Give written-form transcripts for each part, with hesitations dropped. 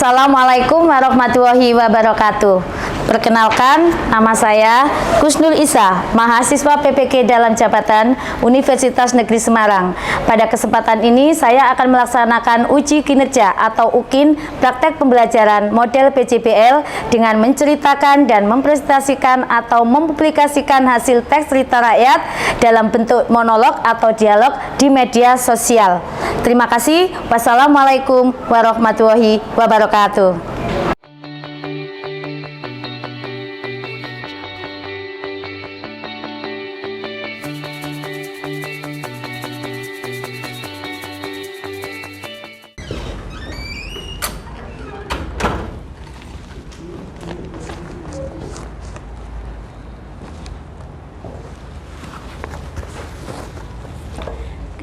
Assalamualaikum warahmatullahi wabarakatuh. Perkenalkan, nama saya Kusnul Isa, mahasiswa PPK dalam jabatan Universitas Negeri Semarang. Pada kesempatan ini saya akan melaksanakan uji kinerja atau UKIN praktek pembelajaran model PJBL dengan menceritakan dan mempresentasikan atau mempublikasikan hasil teks cerita rakyat dalam bentuk monolog atau dialog di media sosial. Terima kasih. Wassalamualaikum warahmatullahi wabarakatuh.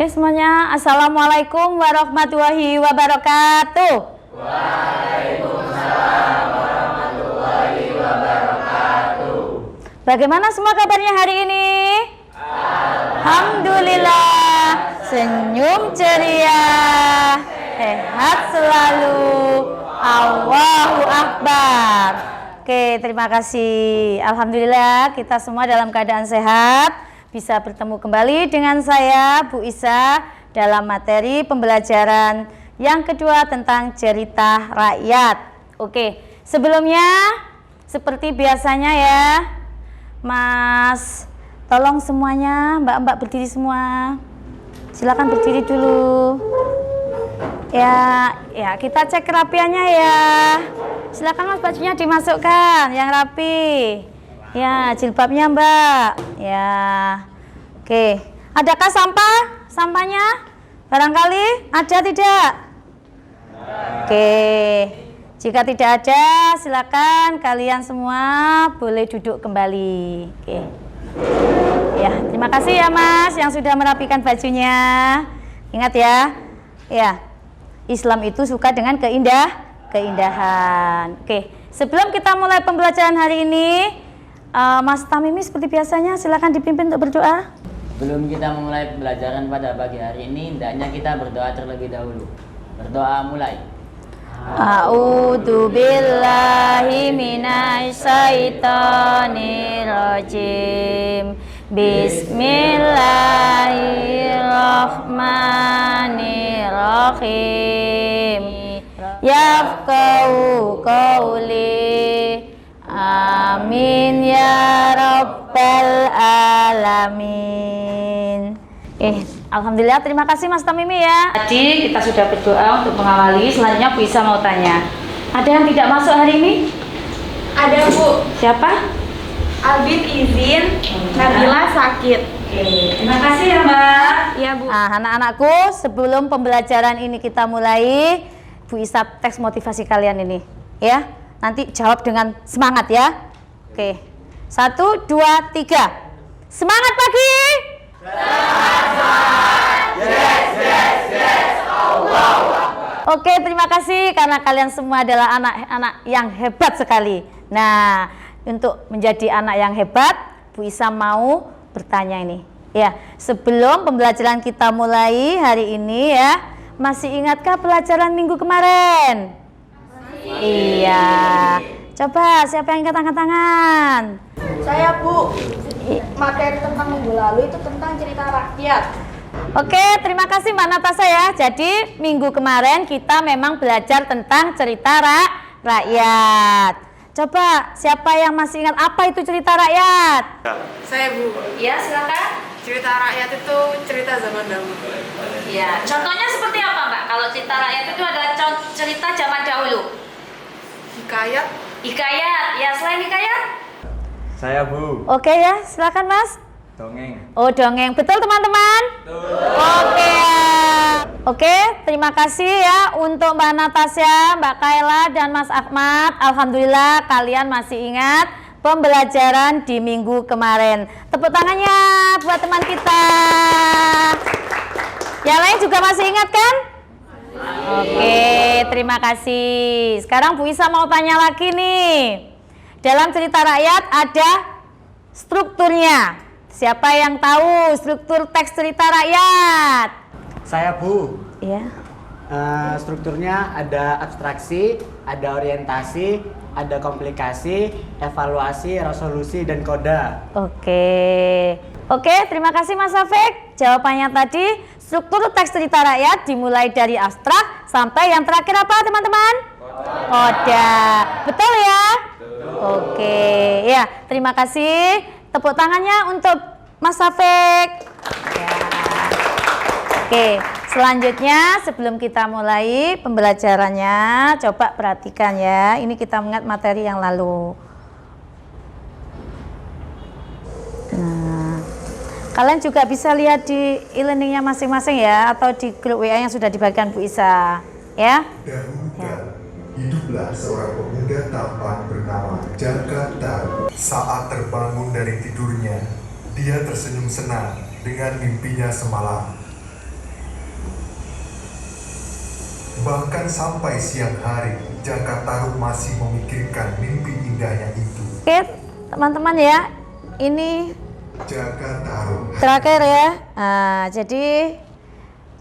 Oke semuanya, Assalamualaikum warahmatullahi wabarakatuh. Waalaikumsalam warahmatullahi wabarakatuh. Bagaimana semua kabarnya hari ini? Alhamdulillah, senyum ceria, sehat selalu, Allahu Akbar. Oke, terima kasih. Alhamdulillah kita semua dalam keadaan sehat. Bisa bertemu kembali dengan saya, Bu Isa, dalam materi pembelajaran yang kedua tentang cerita rakyat. Oke, sebelumnya seperti biasanya ya, Mas, tolong semuanya, Mbak-mbak berdiri semua. Silakan berdiri dulu. Ya, kita cek kerapiannya ya. Silakan Mas, bajunya dimasukkan yang rapi. Ya, jilbabnya Mbak. Ya. Oke. Adakah sampahnya? Barangkali ada tidak? Oke. Jika tidak ada, silakan kalian semua boleh duduk kembali. Oke. Ya, terima kasih ya Mas yang sudah merapikan bajunya. Ingat ya. Ya. Islam itu suka dengan keindahan. Oke. Sebelum kita mulai pembelajaran hari ini, Mas Tamimi seperti biasanya silakan dipimpin untuk berdoa. Sebelum kita memulai pembelajaran pada pagi hari ini, hendaknya kita berdoa terlebih dahulu. Berdoa mulai. A'udzu billahi minasyaitonir rajim. Bismillahirrahmanirrahim. Yafqahu qawli. Amin ya rabbal alamin. Alhamdulillah, terima kasih Mas Tamimi ya. Tadi kita sudah berdoa untuk mengawali, selanjutnya Bu Isa mau tanya. Ada yang tidak masuk hari ini? Ada Bu. Siapa? Albin izin, Nabila sakit. Terima kasih ya Mbak. Iya Bu. Nah, anak-anakku, sebelum pembelajaran ini kita mulai, Bu Isa teks motivasi kalian ini ya. Nanti jawab dengan semangat ya. Oke. 1, 2, 3. Semangat pagi. Yes. Allah. Oke, terima kasih karena kalian semua adalah anak-anak yang hebat sekali. Nah, untuk menjadi anak yang hebat, Bu Isa mau bertanya ini. Ya, sebelum pembelajaran kita mulai hari ini ya, masih ingatkah pelajaran minggu kemarin? Iya. Coba siapa yang angkat tangan? Saya Bu. Materi tentang minggu lalu itu tentang cerita rakyat. Oke, terima kasih Mbak Natasha ya. Jadi minggu kemarin kita memang belajar tentang cerita rakyat. Coba siapa yang masih ingat apa itu cerita rakyat? Saya Bu. Ya, silakan. Cerita rakyat itu cerita zaman dahulu. Ya, contohnya seperti apa Mbak? Kalau cerita rakyat itu adalah cerita zaman dahulu. Hikayat. Ya selain hikayat? Saya Bu. Oke ya, silakan Mas. Dongeng. Oh dongeng, betul teman-teman? Oke, terima kasih ya untuk Mbak Natasha, Mbak Kaila, dan Mas Ahmad. Alhamdulillah kalian masih ingat pembelajaran di minggu kemarin. Tepuk tangannya buat teman kita. Yang lain juga masih ingat kan? Oke, terima kasih. Sekarang Bu Isa mau tanya lagi nih. Dalam cerita rakyat ada strukturnya. Siapa yang tahu struktur teks cerita rakyat? Saya Bu. Iya. Strukturnya ada abstraksi, ada orientasi, ada komplikasi, evaluasi, resolusi, dan koda. Oke, terima kasih Mas Afik. Jawabannya tadi, struktur teks cerita rakyat dimulai dari abstrak sampai yang terakhir apa teman-teman? Koda. Betul ya? Oke, ya terima kasih. Tepuk tangannya untuk Mas Afik. Ya. Oke, selanjutnya sebelum kita mulai pembelajarannya, coba perhatikan ya. Ini kita mengingat materi yang lalu. Nah, kalian juga bisa lihat di e-learningnya masing-masing ya, atau di grup WA yang sudah dibagikan Bu Isa, ya. Dahulu hiduplah seorang pemuda tampan bernama Jaka Tarub. Saat terbangun dari tidurnya, dia tersenyum senang dengan mimpinya semalam. Bahkan sampai siang hari, Jaka Tarub masih memikirkan mimpi indahnya itu. Oke, teman-teman ya, ini Jaka Tarub. terakhir ya. Nah, jadi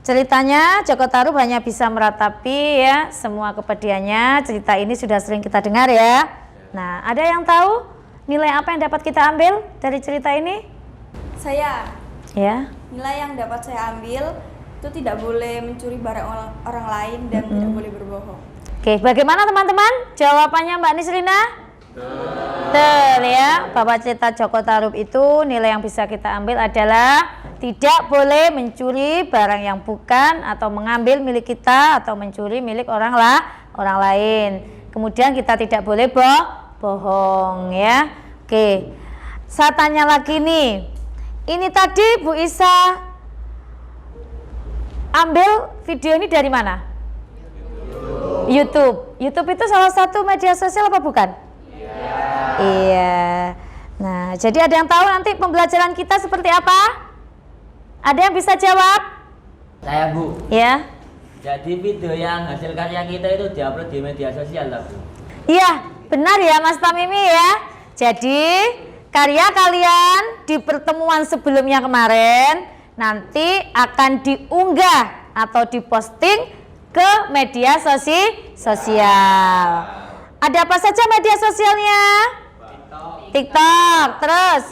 ceritanya Jaka Tarub hanya bisa meratapi ya semua kepedihannya. Cerita ini sudah sering kita dengar ya. Nah, ada yang tahu nilai apa yang dapat kita ambil dari cerita ini? Saya, Ya. nilai yang dapat saya ambil itu tidak boleh mencuri barang orang lain dan tidak boleh berbohong. Oke, bagaimana teman-teman? Jawabannya Mbak Nisrina? Betul ya. Bahwa cerita Jaka Tarub itu nilai yang bisa kita ambil adalah tidak boleh mencuri barang yang bukan atau mengambil milik kita atau mencuri milik orang lain. Kemudian kita tidak boleh bohong ya. Oke. Saya tanya lagi nih. Ini tadi Bu Isa ambil video ini dari mana? YouTube. YouTube itu salah satu media sosial apa bukan? Iya. Nah, jadi ada yang tahu nanti pembelajaran kita seperti apa? Ada yang bisa jawab? Saya Bu. Ya. Jadi video yang hasil karya kita itu diupload di media sosial lah Bu. Iya, benar ya Mas Tamimi ya. Jadi karya kalian di pertemuan sebelumnya kemarin nanti akan diunggah atau diposting ke media sosial. Ada apa saja media sosialnya? TikTok, terus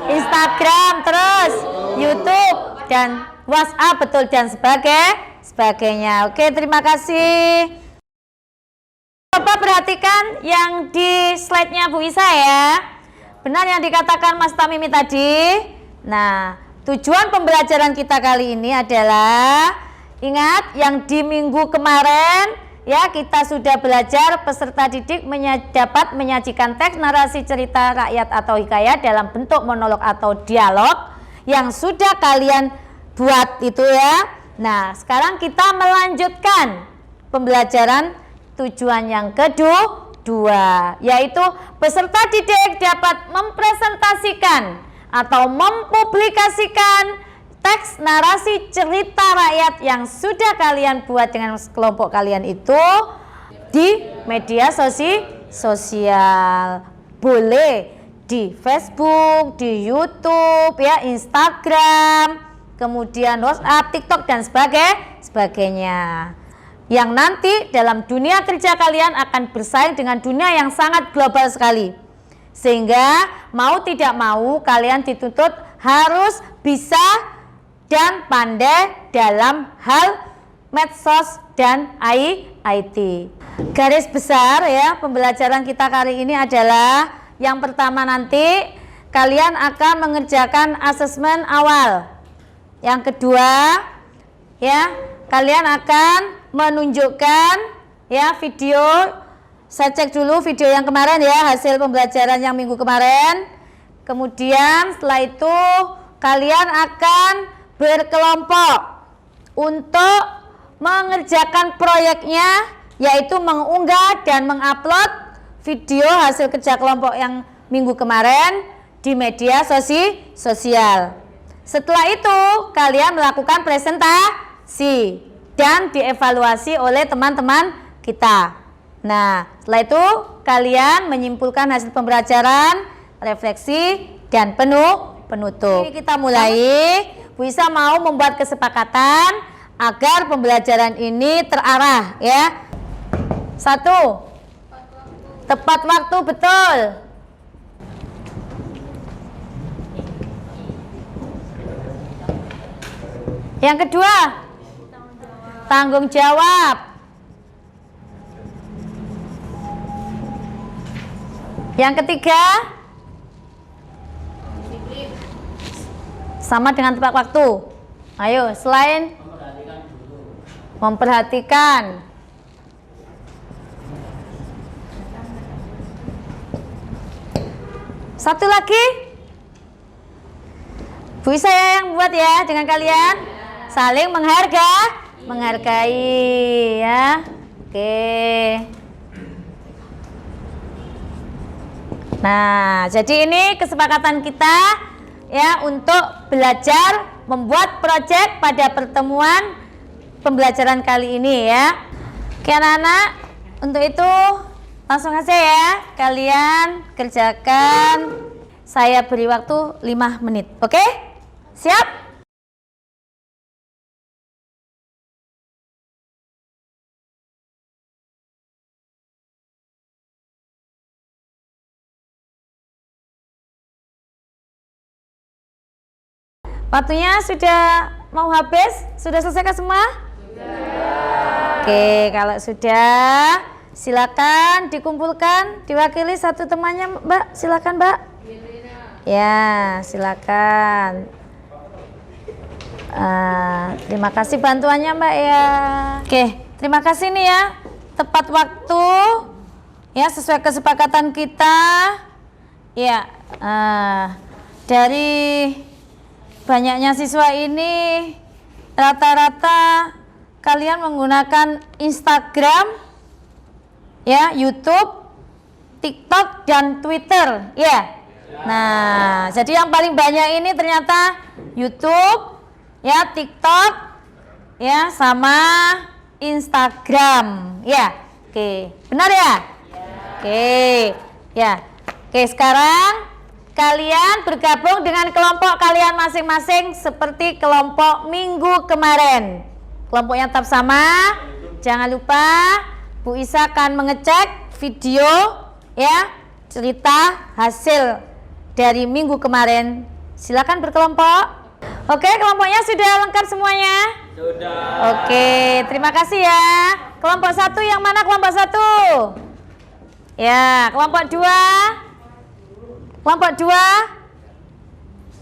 Instagram, terus YouTube dan WhatsApp, betul, dan sebagainya. Oke, terima kasih. Coba perhatikan yang di slide-nya Bu Isa ya. Benar yang dikatakan Mas Tamimi tadi. Nah, tujuan pembelajaran kita kali ini adalah, ingat yang di minggu kemarin ya, kita sudah belajar peserta didik dapat menyajikan teks narasi cerita rakyat atau hikayat dalam bentuk monolog atau dialog yang sudah kalian buat itu ya. Nah, sekarang kita melanjutkan pembelajaran tujuan yang kedua, yaitu peserta didik dapat mempresentasikan atau mempublikasikan teks narasi cerita rakyat yang sudah kalian buat dengan kelompok kalian itu di media sosial. Boleh di Facebook, di YouTube, ya, Instagram, kemudian WhatsApp, TikTok dan sebagainya. Yang nanti dalam dunia kerja kalian akan bersaing dengan dunia yang sangat global sekali. Sehingga mau tidak mau kalian dituntut harus bisa dan pandai dalam hal medsos dan IT. Garis besar ya pembelajaran kita kali ini adalah yang pertama, nanti kalian akan mengerjakan asesmen awal. Yang kedua ya, kalian akan menunjukkan ya video. Saya cek dulu video yang kemarin ya, hasil pembelajaran yang minggu kemarin. Kemudian setelah itu kalian akan berkelompok untuk mengerjakan proyeknya, yaitu mengunggah dan mengupload video hasil kerja kelompok yang minggu kemarin di media sosial. Setelah itu kalian melakukan presentasi dan dievaluasi oleh teman-teman kita. Nah, setelah itu kalian menyimpulkan hasil pembelajaran, refleksi, dan penutup. Ini kita mulai. Bu Isa mau membuat kesepakatan agar pembelajaran ini terarah ya. 1. Tepat waktu, betul. Yang kedua, tanggung jawab. Yang ketiga, sama dengan tepat waktu. Ayo, selain memperhatikan. Satu lagi, Bu Isa yang buat ya dengan kalian. Saling menghargai ya. Oke. Nah, jadi ini kesepakatan kita ya untuk belajar membuat proyek pada pertemuan pembelajaran kali ini ya. Oke anak-anak, untuk itu langsung aja ya kalian kerjakan. Saya beri waktu 5 menit. Oke? Siap? Waktunya sudah mau habis? Sudah selesai semua? Sudah. Oke, kalau sudah silakan dikumpulkan, diwakili satu temannya Mbak. Silakan Mbak. Ya, silakan. Terima kasih bantuannya Mbak ya. Oke, terima kasih nih ya. Tepat waktu ya, sesuai kesepakatan kita. Ya, dari banyaknya siswa ini rata-rata kalian menggunakan Instagram, ya, YouTube, TikTok dan Twitter, ya. Nah, jadi yang paling banyak ini ternyata YouTube, ya, TikTok, ya, sama Instagram, ya. Oke, benar ya? Oke, ya. Oke, sekarang kalian bergabung dengan kelompok kalian masing-masing seperti kelompok minggu kemarin. Kelompoknya tetap sama. Jangan lupa Bu Isa akan mengecek video ya, cerita hasil dari minggu kemarin. Silakan berkelompok. Oke, kelompoknya sudah lengkap semuanya? Sudah. Oke, terima kasih ya. Kelompok 1 yang mana kelompok 1? Ya, kelompok 2. Kelompok 2,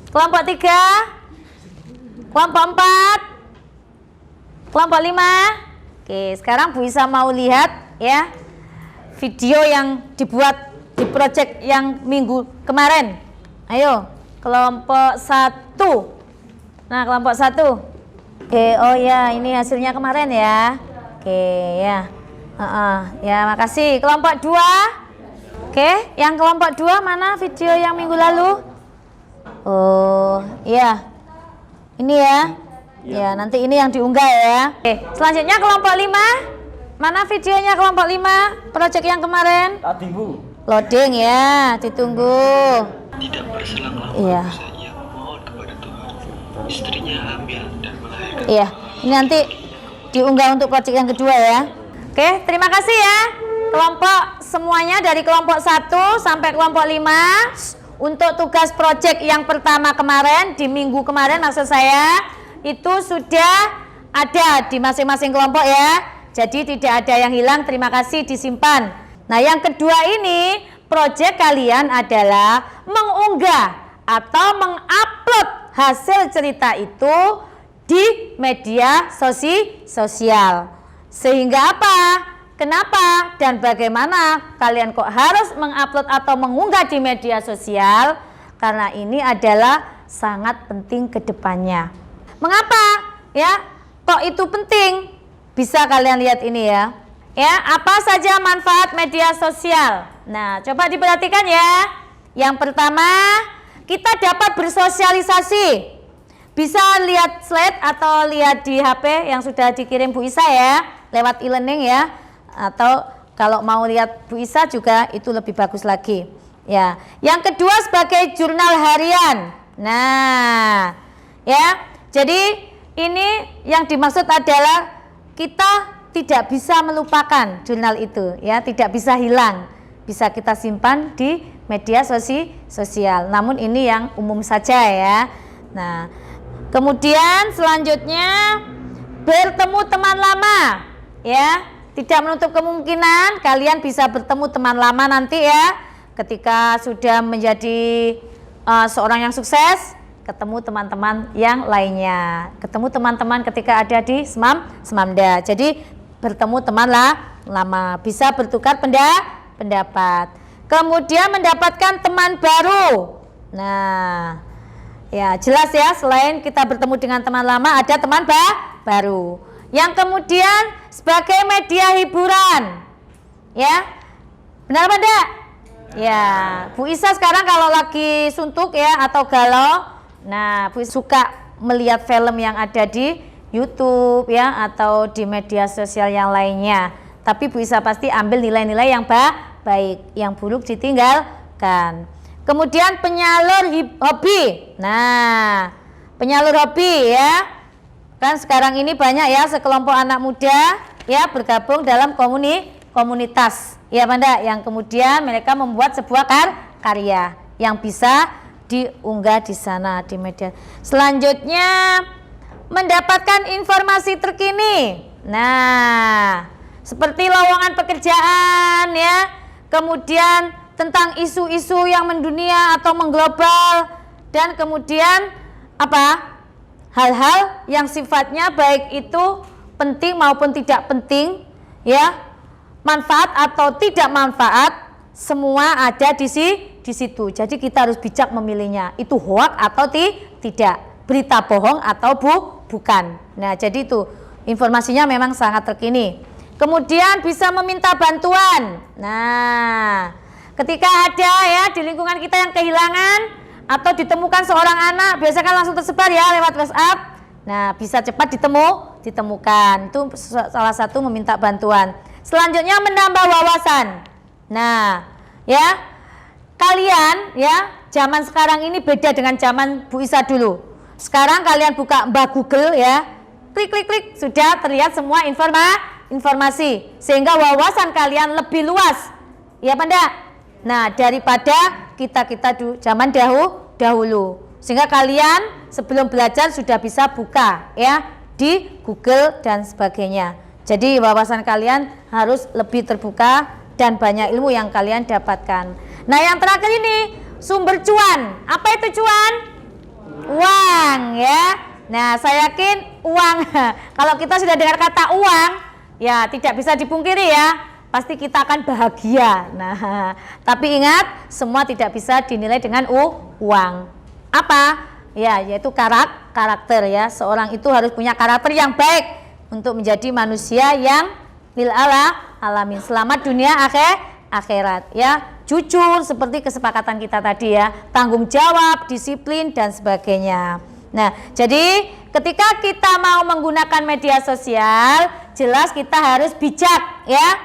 kelompok 3, kelompok 4, kelompok 5. Oke, sekarang Bu Isa mau lihat ya video yang dibuat di proyek yang minggu kemarin. Ayo, kelompok 1. Nah, kelompok 1. Oke, oh ya, ini hasilnya kemarin ya. Oke, ya. Ya, makasih. Kelompok 2. Oke, yang kelompok 2 mana video yang minggu lalu? Oh, iya. Ini ya. Ya, nanti ini yang diunggah ya. Oke, selanjutnya kelompok 5. Mana videonya kelompok 5? Proyek yang kemarin? Tadi Bu. Loading ya, ditunggu. Tidak berselang lama Iya. ia memohon kepada Tuhan. Istrinya hamil dan melahirkan. Iya, ini nanti diunggah untuk proyek yang kedua ya. Oke, terima kasih ya. Kelompok semuanya dari kelompok 1 sampai kelompok 5 untuk tugas proyek yang pertama kemarin, di minggu kemarin maksud saya, itu sudah ada di masing-masing kelompok ya. Jadi tidak ada yang hilang, terima kasih, disimpan. Nah, yang kedua ini proyek kalian adalah mengunggah atau mengupload hasil cerita itu di media sosial. Sehingga apa? Kenapa dan bagaimana kalian kok harus mengupload atau mengunggah di media sosial? Karena ini adalah sangat penting ke depannya. Mengapa? Ya, kok itu penting? Bisa kalian lihat ini ya. Ya, apa saja manfaat media sosial? Nah, coba diperhatikan ya. Yang pertama, kita dapat bersosialisasi. Bisa lihat slide atau lihat di HP yang sudah dikirim Bu Isa ya, lewat e-learning ya. Atau kalau mau lihat Bu Isa juga itu lebih bagus lagi ya. Yang kedua sebagai jurnal harian. Nah ya, jadi ini yang dimaksud adalah kita tidak bisa melupakan jurnal itu ya, tidak bisa hilang, bisa kita simpan di media sosial. Namun ini yang umum saja ya. Nah, kemudian selanjutnya bertemu teman lama ya, tidak menutup kemungkinan kalian bisa bertemu teman lama nanti ya, ketika sudah menjadi seorang yang sukses, ketemu teman-teman yang lainnya, ketemu teman-teman ketika ada di Semamda. Jadi bertemu teman lama, bisa bertukar pendapat, kemudian mendapatkan teman baru. Nah, ya jelas ya, selain kita bertemu dengan teman lama, ada teman baru. Yang kemudian sebagai media hiburan, ya, benar apa enggak? Ya, Bu Isa sekarang kalau lagi suntuk ya atau galau, nah Bu Isa suka melihat film yang ada di YouTube ya atau di media sosial yang lainnya. Tapi Bu Isa pasti ambil nilai-nilai yang baik, yang buruk ditinggalkan. Kemudian penyalur hobi. Nah, penyalur hobi ya. Kan sekarang ini banyak ya sekelompok anak muda ya bergabung dalam komunitas. Ya Banda, yang kemudian mereka membuat sebuah karya yang bisa diunggah di sana di media. Selanjutnya mendapatkan informasi terkini. Nah, seperti lowongan pekerjaan ya, kemudian tentang isu-isu yang mendunia atau mengglobal, dan kemudian apa? Hal-hal yang sifatnya baik itu penting maupun tidak penting ya, manfaat atau tidak manfaat, semua ada di situ. Jadi kita harus bijak memilihnya. Itu hoak atau tidak, berita bohong atau bukan. Nah, jadi itu informasinya memang sangat terkini. Kemudian bisa meminta bantuan. Nah, ketika ada ya di lingkungan kita yang kehilangan atau ditemukan seorang anak, biasanya kan langsung tersebar ya lewat WhatsApp. Nah, bisa cepat ditemukan. Itu salah satu meminta bantuan. Selanjutnya menambah wawasan. Nah, ya, kalian ya, zaman sekarang ini beda dengan zaman Bu Isa dulu. Sekarang kalian buka Mbak Google ya, klik sudah terlihat semua informasi, sehingga wawasan kalian lebih luas. Ya Banda? Nah, daripada kita zaman dahulu. Sehingga kalian sebelum belajar sudah bisa buka ya di Google dan sebagainya. Jadi wawasan kalian harus lebih terbuka dan banyak ilmu yang kalian dapatkan. Nah, yang terakhir ini sumber cuan. Apa itu cuan? Uang ya. Nah, saya yakin uang, kalau kita sudah dengar kata uang, ya tidak bisa dipungkiri ya, pasti kita akan bahagia. Nah, tapi ingat, semua tidak bisa dinilai dengan uang. Apa? Ya, yaitu karakter ya. Seorang itu harus punya karakter yang baik untuk menjadi manusia yang lil alamin, selamat dunia akhirat ya. Jujur seperti kesepakatan kita tadi ya, tanggung jawab, disiplin dan sebagainya. Nah, jadi ketika kita mau menggunakan media sosial, jelas kita harus bijak ya,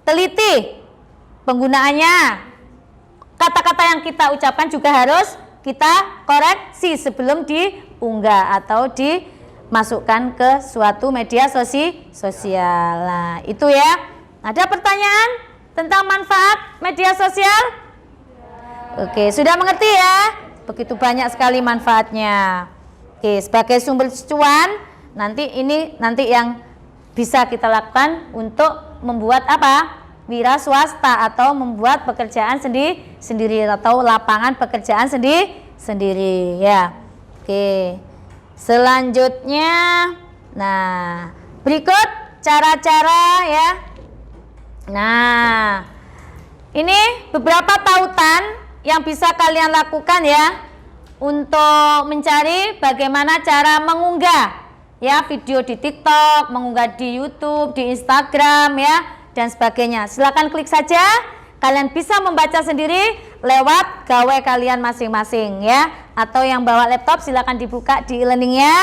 teliti penggunaannya. Kata-kata yang kita ucapkan juga harus kita koreksi sebelum diunggah atau dimasukkan ke suatu media sosial. Nah, itu ya. Ada pertanyaan tentang manfaat media sosial? Oke, sudah mengerti ya? Begitu banyak sekali manfaatnya. Oke, sebagai sumber cuan, nanti yang bisa kita lakukan untuk membuat apa? Wira swasta atau membuat pekerjaan sendiri atau lapangan pekerjaan sendiri ya. Oke. Selanjutnya, nah, berikut cara-cara ya. Nah, ini beberapa tautan yang bisa kalian lakukan ya untuk mencari bagaimana cara mengunggah ya video di TikTok, mengunggah di YouTube, di Instagram ya dan sebagainya. Silakan klik saja, kalian bisa membaca sendiri lewat gawai kalian masing-masing ya. Atau yang bawa laptop silakan dibuka di e-learningnya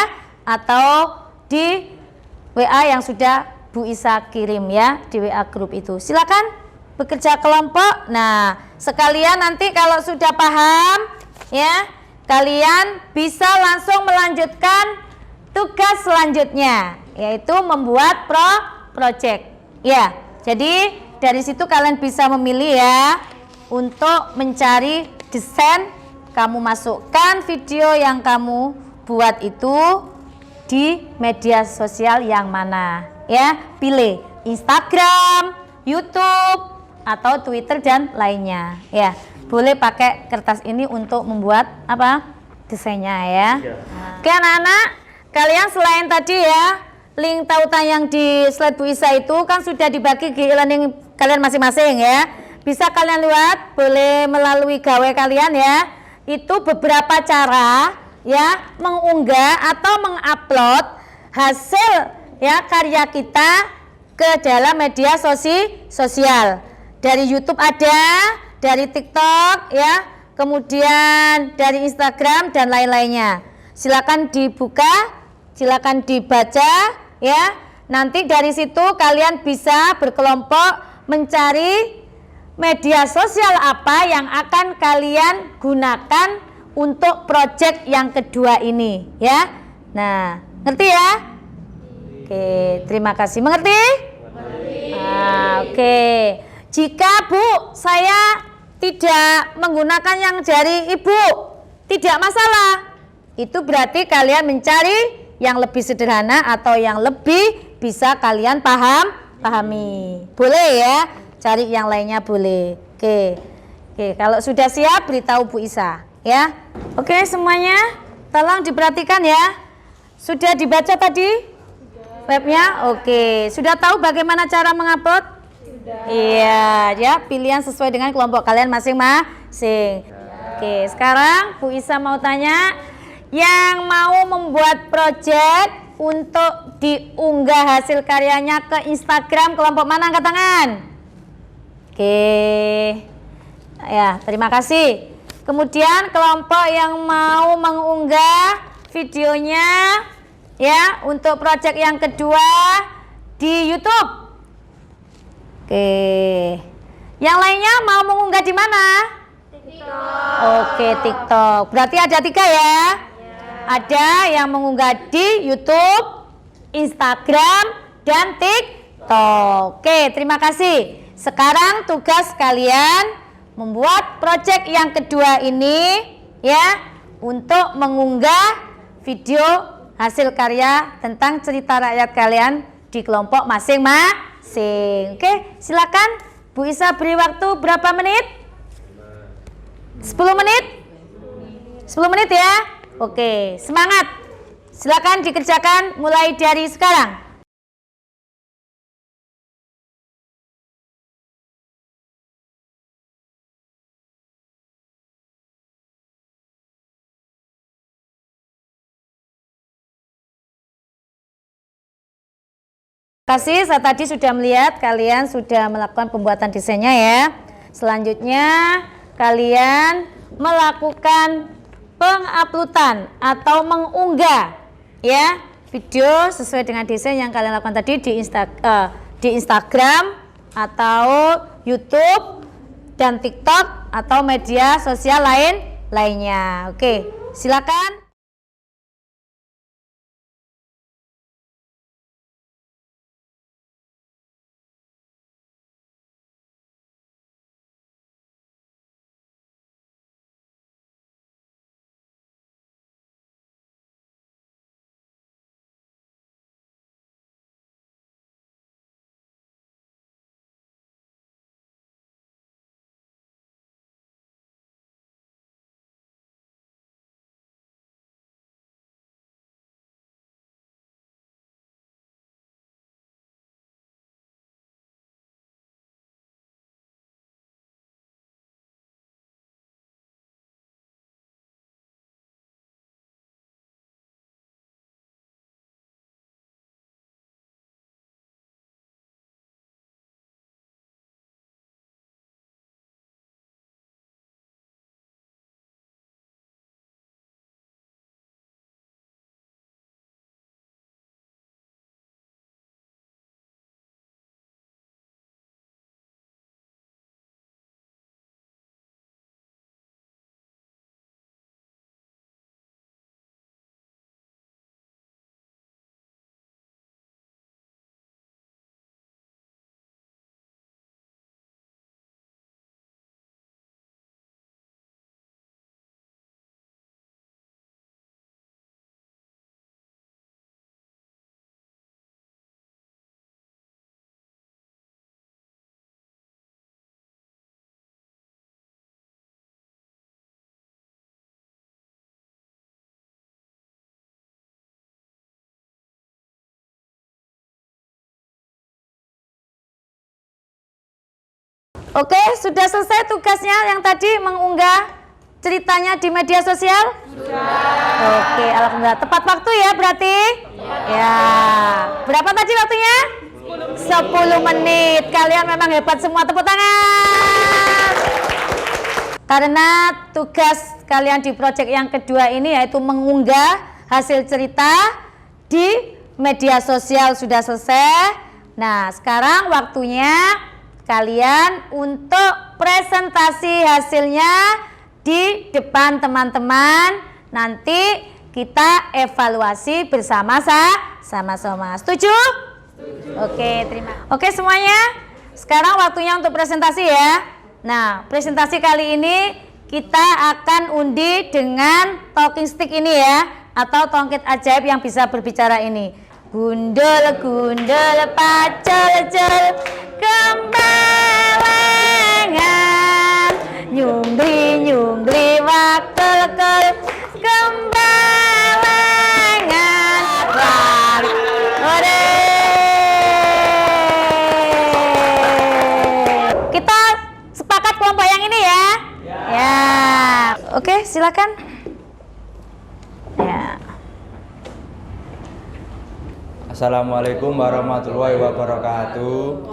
atau di WA yang sudah Bu Isa kirim ya di WA grup itu. Silakan bekerja kelompok. Nah, sekalian nanti kalau sudah paham ya, kalian bisa langsung melanjutkan tugas selanjutnya yaitu membuat project. Ya, jadi dari situ kalian bisa memilih ya untuk mencari desain. Kamu masukkan video yang kamu buat itu di media sosial yang mana ya, pilih Instagram, YouTube atau Twitter dan lainnya ya. Boleh pakai kertas ini untuk membuat apa desainnya ya. Oke anak-anak, kalian selain tadi ya link tautan yang di slide Bu Isa itu kan sudah dibagi di e-learning kalian masing-masing ya. Bisa kalian lihat, boleh melalui gawe kalian ya. Itu beberapa cara ya mengunggah atau mengupload hasil ya karya kita ke dalam media sosial. Dari YouTube ada, dari TikTok ya, kemudian dari Instagram dan lain-lainnya. Silakan dibuka, silakan dibaca ya. Nanti dari situ kalian bisa berkelompok mencari media sosial apa yang akan kalian gunakan untuk project yang kedua ini ya. Nah, ngerti ya? Oke, terima kasih. Mengerti? Oke. Jika Bu, saya tidak menggunakan yang jari Ibu, tidak masalah. Itu berarti kalian mencari yang lebih sederhana atau yang lebih bisa kalian pahami. Boleh ya? Cari yang lainnya boleh. Oke, kalau sudah siap beritahu Bu Isa ya. Oke semuanya, tolong diperhatikan ya. Sudah dibaca tadi webnya? Oke, sudah tahu bagaimana cara mengupload? Iya ya, pilihan sesuai dengan kelompok kalian masing-masing. Oke, sekarang Bu Isa mau tanya, yang mau membuat project untuk diunggah hasil karyanya ke Instagram, kelompok mana angkat tangan? Oke, ya terima kasih. Kemudian kelompok yang mau mengunggah videonya ya untuk project yang kedua di YouTube. Oke, yang lainnya mau mengunggah di mana? TikTok. Oke, TikTok. Berarti ada 3 ya? Ada yang mengunggah di YouTube, Instagram, dan TikTok. Oke, terima kasih. Sekarang tugas kalian membuat project yang kedua ini ya untuk mengunggah video hasil karya tentang cerita rakyat kalian di kelompok masing-masing. Oke, silakan Bu Isa, beri waktu berapa menit? 10 menit? 10 menit ya? Oke, semangat. Silakan dikerjakan mulai dari sekarang. Terima kasih, saya tadi sudah melihat kalian sudah melakukan pembuatan desainnya ya. Selanjutnya kalian melakukan penguploadan atau mengunggah ya video sesuai dengan desain yang kalian lakukan tadi di Instagram atau YouTube dan TikTok atau media sosial lainnya. Oke, silakan. Oke, sudah selesai tugasnya yang tadi mengunggah ceritanya di media sosial? Sudah. Oke, alhamdulillah. Tepat waktu ya berarti? Ya. Berapa tadi waktunya? 10 menit. Kalian memang hebat semua, tepuk tangan. Karena tugas kalian di proyek yang kedua ini yaitu mengunggah hasil cerita di media sosial sudah selesai. Nah, sekarang waktunya kalian untuk presentasi hasilnya di depan teman-teman. Nanti kita evaluasi bersama-sama. Setuju? Oke, Oke semuanya. Sekarang waktunya untuk presentasi ya. Nah, presentasi kali ini kita akan undi dengan talking stick ini ya, atau tongket ajaib yang bisa berbicara ini. Gundul gundul pacul cul kembalengan, nyumbli nyumbli wakul kul kembalengan. Kita sepakat kelompok yang ini ya? Ya. Oke, silakan. Ya. Assalamualaikum warahmatullahi wabarakatuh.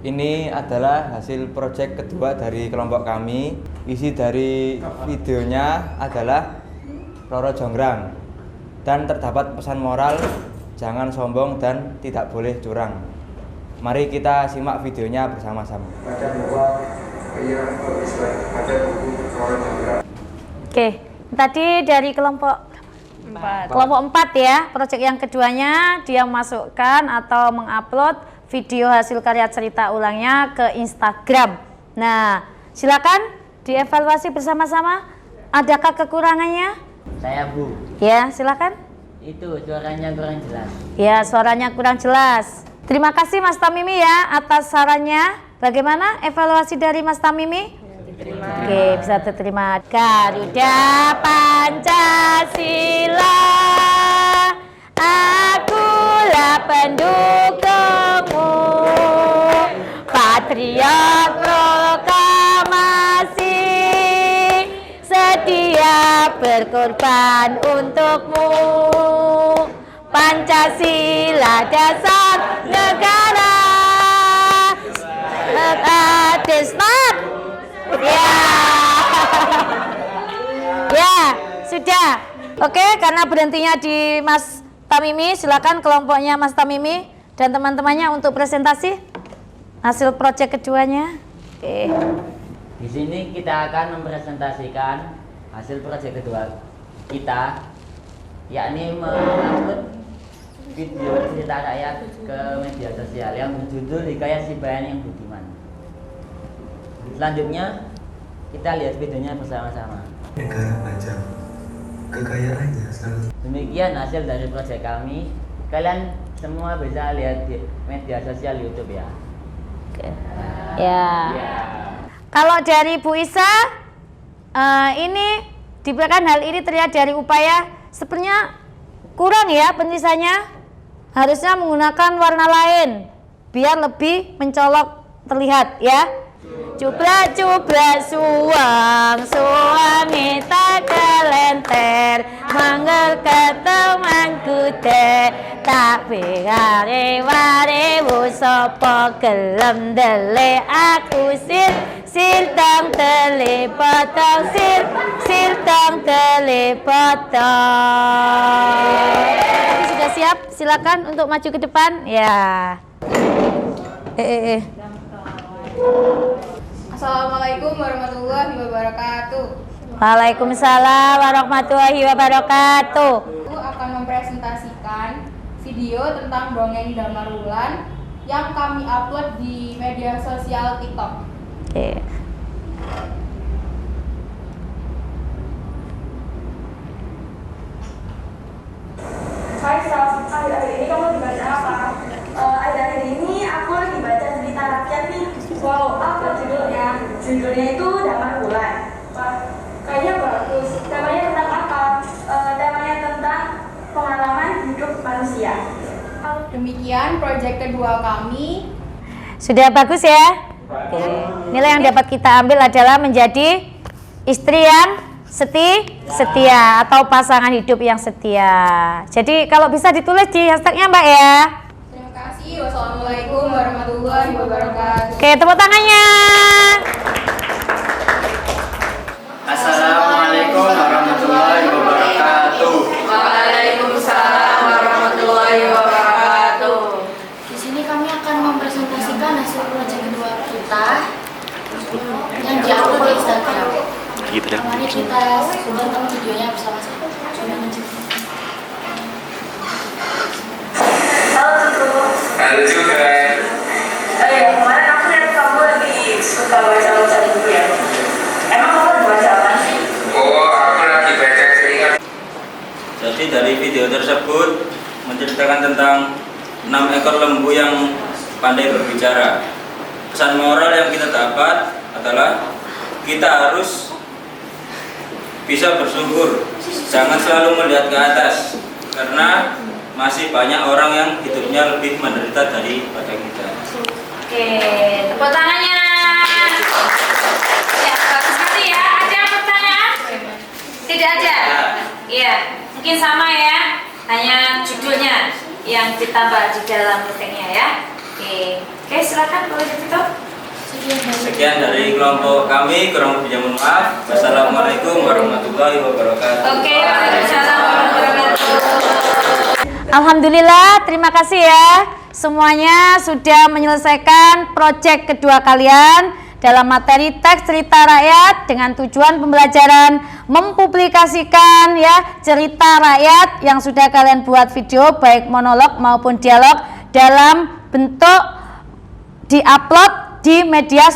Ini adalah hasil proyek kedua dari kelompok kami. Isi dari videonya adalah Roro Jonggrang dan terdapat pesan moral, jangan sombong dan tidak boleh curang. Mari kita simak videonya bersama-sama. Oke, tadi dari kelompok 4 ya, proyek yang keduanya dia masukkan atau mengupload video hasil karya cerita ulangnya ke Instagram. Nah, silakan dievaluasi bersama-sama. Adakah kekurangannya? Saya Bu. Ya, silakan. Itu suaranya kurang jelas. Ya, suaranya kurang jelas. Terima kasih Mas Tamimi ya atas sarannya. Bagaimana evaluasi dari Mas Tamimi? Oke, bisa diterima. Garuda Pancasila, akulah pendukungmu, patriot proklamasi, sedia berkorban untukmu. Pancasila dasar negara. Stop. Ya. Ya, sudah. Oke, karena berhentinya di Mas Tamimi, silakan kelompoknya Mas Tamimi dan teman-temannya untuk presentasi hasil proyek keduanya. Oke. Di sini kita akan mempresentasikan hasil proyek kedua kita, yakni mengupload video cerita rakyat ke media sosial yang berjudul Hikayat Si Bayan Yang Budiman. Selanjutnya kita lihat videonya bersama-sama. Negara macam kekayaannya selalu. Demikian hasil dari proyek kami. Kalian semua bisa lihat di media sosial YouTube ya. Oke. Ya. Kalau dari Bu Isa, ini diberikan hal ini terlihat dari upaya sebenarnya kurang ya penulisannya. Harusnya menggunakan warna lain biar lebih mencolok terlihat ya. Cubla-cubla suang tak kelenter, mangger keteman kude, tak bingare ware sopo gelem dele aku sil tang tele potong sil tang tele potong. Sudah siap? Silakan untuk maju ke depan. Ya. Assalamualaikum warahmatullahi wabarakatuh. Waalaikumsalam warahmatullahi wabarakatuh. Aku akan mempresentasikan video tentang dongeng Damarulan yang kami upload di media sosial TikTok. Oke. Hai Sam, akhir-akhir ini kamu lagi baca apa? Akhir-akhir ini aku lagi baca cerita rakyat nih. Wow, apa judulnya? Judulnya itu Damar Wulan. Wah, kayaknya bagus. Temanya tentang apa? Temanya tentang pengalaman hidup manusia. Demikian Demikian proyek kedua kami. Sudah bagus ya? Oke. Nilai yang dapat kita ambil adalah menjadi istri yang setia atau pasangan hidup yang setia. Jadi kalau bisa ditulis di hashtagnya Mbak ya. Terima kasih. Wassalamualaikum warahmatullahi wabarakatuh. Oke, tepuk tangannya. Assalamualaikum warahmatullahi wabarakatuh. Waalaikumsalam warahmatullahi wabarakatuh. Di sini kami akan mempresentasikan hasil proyek kedua kita yang diupload di Instagram. Mari kita tonton videonya bersama-sama. Halo juga. Kemarin aku lihat kamu lagi suka baca buku ya. Emang kamu lagi baca apa sih? Oh, aku lagi baca cerita. Jadi dari video tersebut menceritakan tentang 6 ekor lembu yang pandai berbicara. Pesan moral yang kita dapat adalah kita harus bisa bersyukur, jangan selalu melihat ke atas, karena masih banyak orang yang hidupnya lebih menderita daripada kita. Oke, tepuk tangannya. Ya, bagus sekali ya. Ada pertanyaan? Tidak ada? Iya, mungkin sama ya. Hanya judulnya yang ditambah di dalam meetingnya ya. Oke, silakan boleh ditutup. Sekian dari kelompok kami, kurang lebihnya mohon maaf. Wassalamualaikum warahmatullahi wabarakatuh. Oke, waalaikumsalam warahmatullahi wabarakatuh. Alhamdulillah, terima kasih ya. Semuanya sudah menyelesaikan proyek kedua kalian dalam materi teks cerita rakyat dengan tujuan pembelajaran mempublikasikan ya cerita rakyat yang sudah kalian buat video baik monolog maupun dialog dalam bentuk diupload di media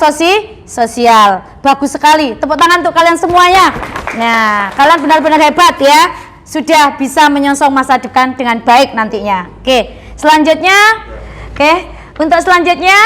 sosial. Bagus sekali, tepuk tangan untuk kalian semuanya. Nah, kalian benar-benar hebat ya, sudah bisa menyongsong masa depan dengan baik nantinya. Oke, selanjutnya, untuk selanjutnya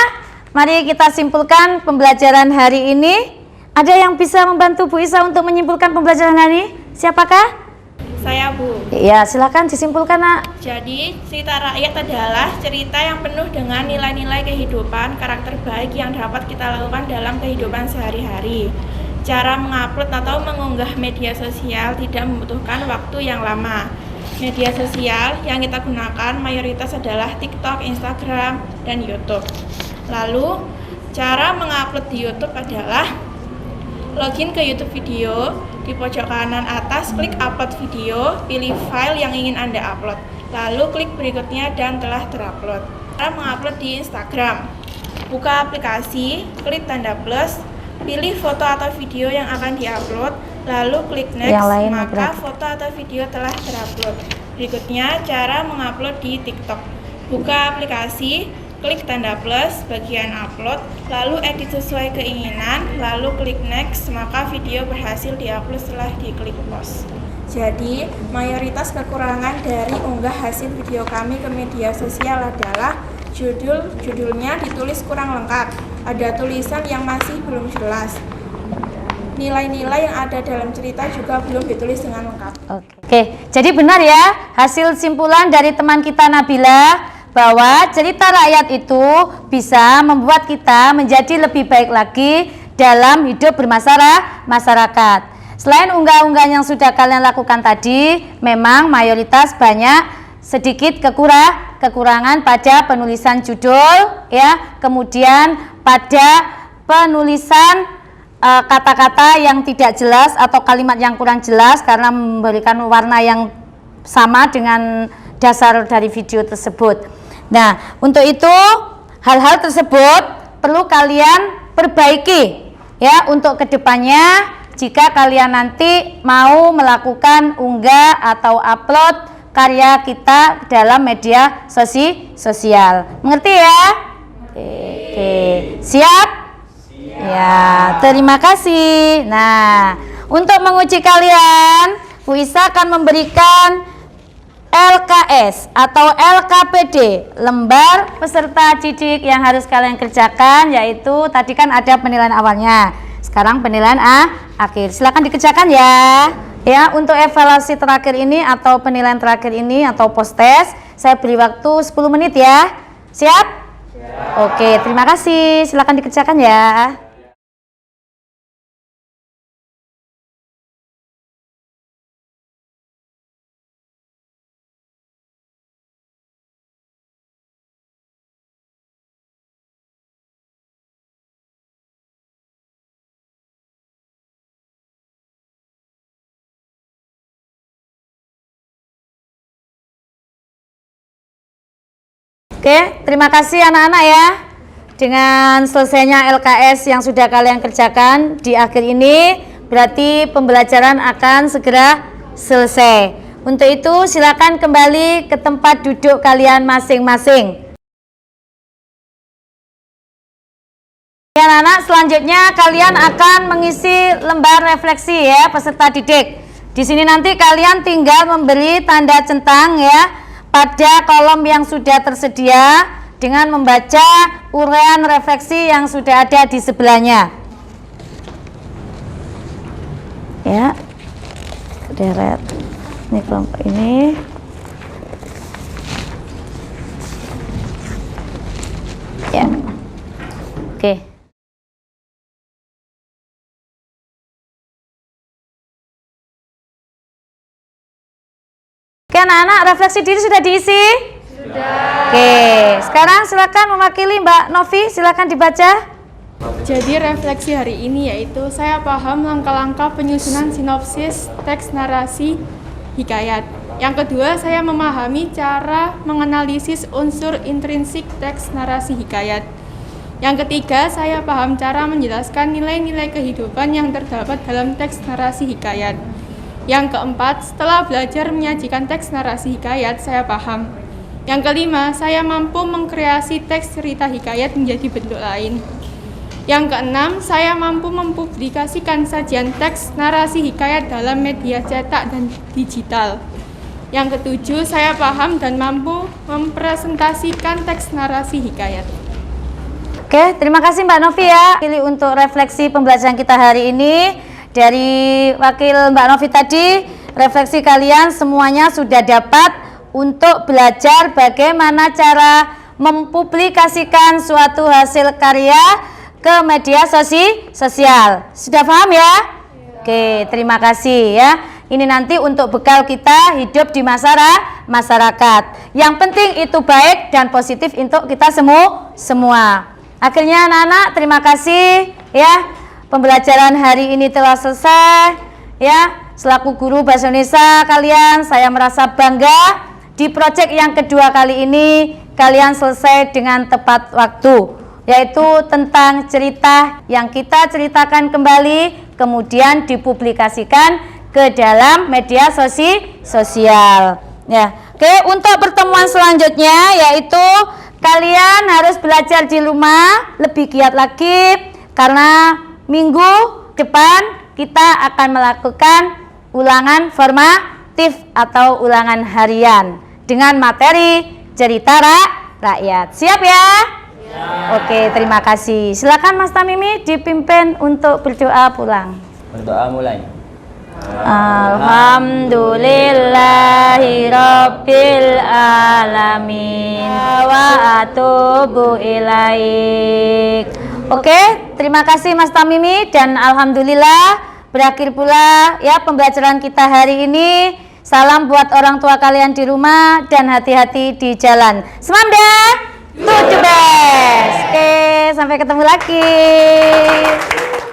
mari kita simpulkan pembelajaran hari ini. Ada yang bisa membantu Bu Isa untuk menyimpulkan pembelajaran hari ini? Siapakah? Saya Bu. Ya, silakan disimpulkan Nak. Jadi, cerita rakyat adalah cerita yang penuh dengan nilai-nilai kehidupan, karakter baik yang dapat kita lakukan dalam kehidupan sehari-hari. Cara mengupload atau mengunggah media sosial tidak membutuhkan waktu yang lama. Media sosial yang kita gunakan mayoritas adalah TikTok, Instagram, dan YouTube. Lalu, cara mengupload di YouTube adalah login ke YouTube video. Di pojok kanan atas, klik upload video, pilih file yang ingin Anda upload. Lalu klik berikutnya dan telah terupload. Cara mengupload di Instagram. Buka aplikasi, klik tanda plus, pilih foto atau video yang akan diupload, lalu klik next, maka foto atau video telah terupload. Berikutnya, cara mengupload di TikTok. Buka aplikasi, klik tanda plus, bagian upload, lalu edit sesuai keinginan, lalu klik next, maka video berhasil diupload setelah diklik post. Jadi, mayoritas kekurangan dari unggah hasil video kami ke media sosial adalah judulnya ditulis kurang lengkap, ada tulisan yang masih belum jelas. Nilai-nilai yang ada dalam cerita juga belum ditulis dengan lengkap. Oke, jadi benar ya hasil simpulan dari teman kita Nabila bahwa cerita rakyat itu bisa membuat kita menjadi lebih baik lagi dalam hidup bermasyarakat. Selain unggah-unggahan yang sudah kalian lakukan tadi, memang mayoritas banyak sedikit kekurangan pada penulisan judul ya, kemudian pada penulisan kata-kata yang tidak jelas atau kalimat yang kurang jelas karena memberikan warna yang sama dengan dasar dari video tersebut. Nah, untuk itu hal-hal tersebut perlu kalian perbaiki ya untuk kedepannya jika kalian nanti mau melakukan unggah atau upload karya kita dalam media sosial. Mengerti ya? Oke. Siap? Ya, terima kasih. Nah, untuk menguji kalian, Bu Isa akan memberikan LKS atau LKPD, lembar peserta didik yang harus kalian kerjakan, yaitu tadi kan ada penilaian awalnya, sekarang penilaian akhir. Silakan dikerjakan ya. Ya, untuk evaluasi terakhir ini atau penilaian terakhir ini atau post test, Saya beri waktu 10 menit ya. Siap? Oke, terima kasih. Silakan dikerjakan ya. Oke, terima kasih anak-anak ya. Dengan selesainya LKS yang sudah kalian kerjakan di akhir ini, berarti pembelajaran akan segera selesai. Untuk itu silakan kembali ke tempat duduk kalian masing-masing. Ya anak-anak, selanjutnya kalian akan mengisi lembar refleksi ya peserta didik. Di sini nanti kalian tinggal memberi tanda centang ya pada kolom yang sudah tersedia dengan membaca uraian refleksi yang sudah ada di sebelahnya. Ya, deret. Ini kelompok ini. Ya, oke. Oke anak-anak, refleksi diri sudah diisi? Sudah. Oke, sekarang silakan mewakili Mbak Novi, silakan dibaca. Jadi refleksi hari ini yaitu saya paham langkah-langkah penyusunan sinopsis teks narasi hikayat. Yang kedua, saya memahami cara menganalisis unsur intrinsik teks narasi hikayat. Yang ketiga, saya paham cara menjelaskan nilai-nilai kehidupan yang terdapat dalam teks narasi hikayat. Yang keempat, setelah belajar menyajikan teks narasi hikayat, saya paham. Yang kelima, saya mampu mengkreasi teks cerita hikayat menjadi bentuk lain. Yang keenam, saya mampu mempublikasikan sajian teks narasi hikayat dalam media cetak dan digital. Yang ketujuh, saya paham dan mampu mempresentasikan teks narasi hikayat. Oke, terima kasih Mbak Novi ya. Pilih untuk refleksi pembelajaran kita hari ini. Dari wakil Mbak Novi tadi, refleksi kalian semuanya sudah dapat untuk belajar bagaimana cara mempublikasikan suatu hasil karya ke media sosial. Sudah paham ya? Oke, terima kasih ya. Ini nanti untuk bekal kita hidup di masyarakat. Yang penting itu baik dan positif untuk kita semua. Akhirnya anak-anak, terima kasih ya. Pembelajaran hari ini telah selesai ya. Selaku guru bahasa Indonesia kalian, saya merasa bangga di proyek yang kedua kali ini kalian selesai dengan tepat waktu, yaitu tentang cerita yang kita ceritakan kembali kemudian dipublikasikan ke dalam media sosial ya. Oke, untuk pertemuan selanjutnya yaitu kalian harus belajar di rumah lebih giat lagi karena minggu depan kita akan melakukan ulangan formatif atau ulangan harian dengan materi cerita rakyat. Siap ya? Oke, terima kasih. Silakan Mas Tamimi dipimpin untuk berdoa pulang. Berdoa mulai. Alhamdulillahi Rabbil Alamin wa atubu ilaik. Oke, terima kasih Mas Tamimi dan alhamdulillah berakhir pula ya pembelajaran kita hari ini. Salam buat orang tua kalian di rumah dan hati-hati di jalan. Semangat, to the best. Oke, sampai ketemu lagi.